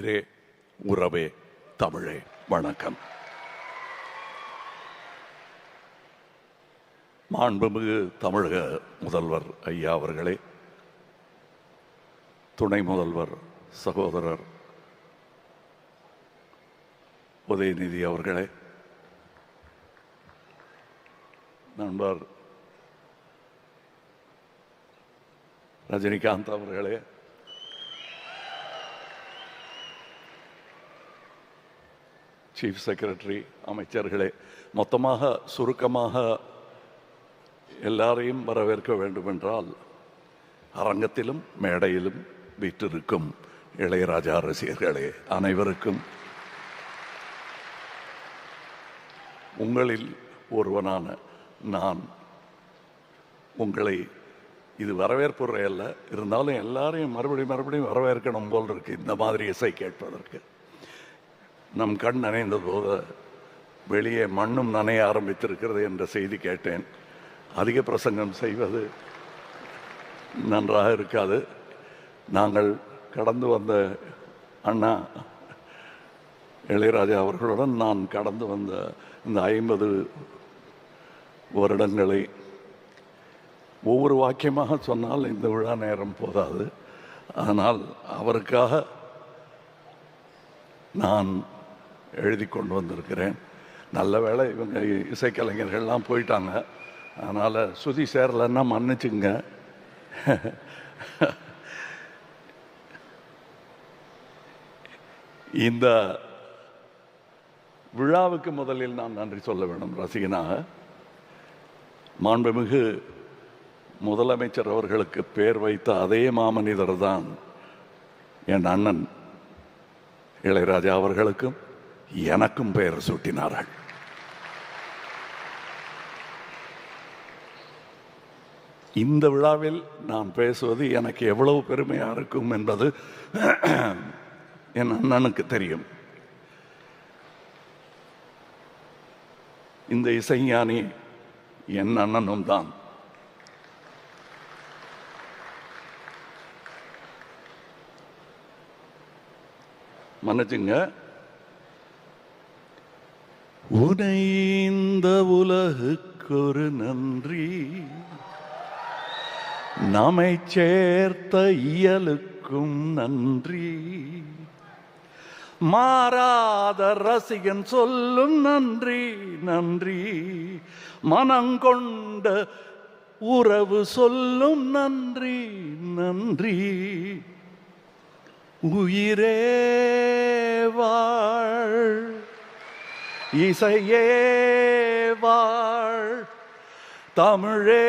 உறவே தமிழே வணக்கம். மாண்புமிகு தமிழக முதல்வர் ஐயா அவர்களே, துணை முதல்வர் சகோதரர் உதயநிதி அவர்களே, நண்பர் ரஜினிகாந்த் அவர்களே, சீஃப் செக்ரட்டரி, அமைச்சர்களே, மொத்தமாக சுருக்கமாக எல்லாரையும் வரவேற்க வேண்டுமென்றால் அரங்கத்திலும் மேடையிலும் வீற்றிருக்கும் இளையராஜா ரசிகர்களே அனைவருக்கும் உங்களில் ஒருவனான நான் உங்களை, இது வரவேற்புரை அல்ல, இருந்தாலும் எல்லாரையும் மறுபடியும் வரவேற்கணும் போல் இருக்கு இந்த மாதிரி இசை கேட்பதற்கு. நம் கண் நனைந்த போது வெளியே மண்ணும் நனைய ஆரம்பித்திருக்கிறது என்ற செய்தி கேட்டேன். அதிக பிரசங்கம் செய்வது நன்றாக இருக்காது. நாங்கள் கடந்து வந்த அண்ணா இளையராஜா அவர்களுடன் நான் கடந்து வந்த இந்த 50 வருடங்களை ஒவ்வொரு வாக்கியமாக சொன்னால் இந்த விழா நேரம் போதாது. ஆனால் அவருக்காக நான் எழுதி கொண்டு வந்திருக்கிறேன். நல்ல வேளை இவங்க இசைக்கலைஞர்கள்லாம் போயிட்டாங்க, அதனால் சுதி சேரலைன்னா மன்னிச்சுங்க. இந்த விழாவுக்கு முதலில் நான் நன்றி சொல்ல வேண்டும். ரசிகனாக மாண்புமிகு முதலமைச்சர் அவர்களுக்கு பேர் வைத்த அதே மாமனிதர் தான் என் அண்ணன் இளையராஜா அவர்களுக்கும் எனக்கும் பெயர் சூட்டினார்கள். இந்த விழாவில் நான் பேசுவது எனக்கு எவ்வளவு பெருமையாக இருக்கும் என்பது என் அண்ணனுக்கு தெரியும். இந்த இசைஞானி என் அண்ணனும் தான். மன்னிச்சுங்க. உனை இந்த உலகுக்கொரு நன்றி, நம்மை சேர்த்த இயலுக்கும் நன்றி, மாறாத ரசிகன் சொல்லும் நன்றி நன்றி, மனங்கொண்ட உறவு சொல்லும் நன்றி நன்றி, உயிரே வாழ், இசையே வாழ், தமிழே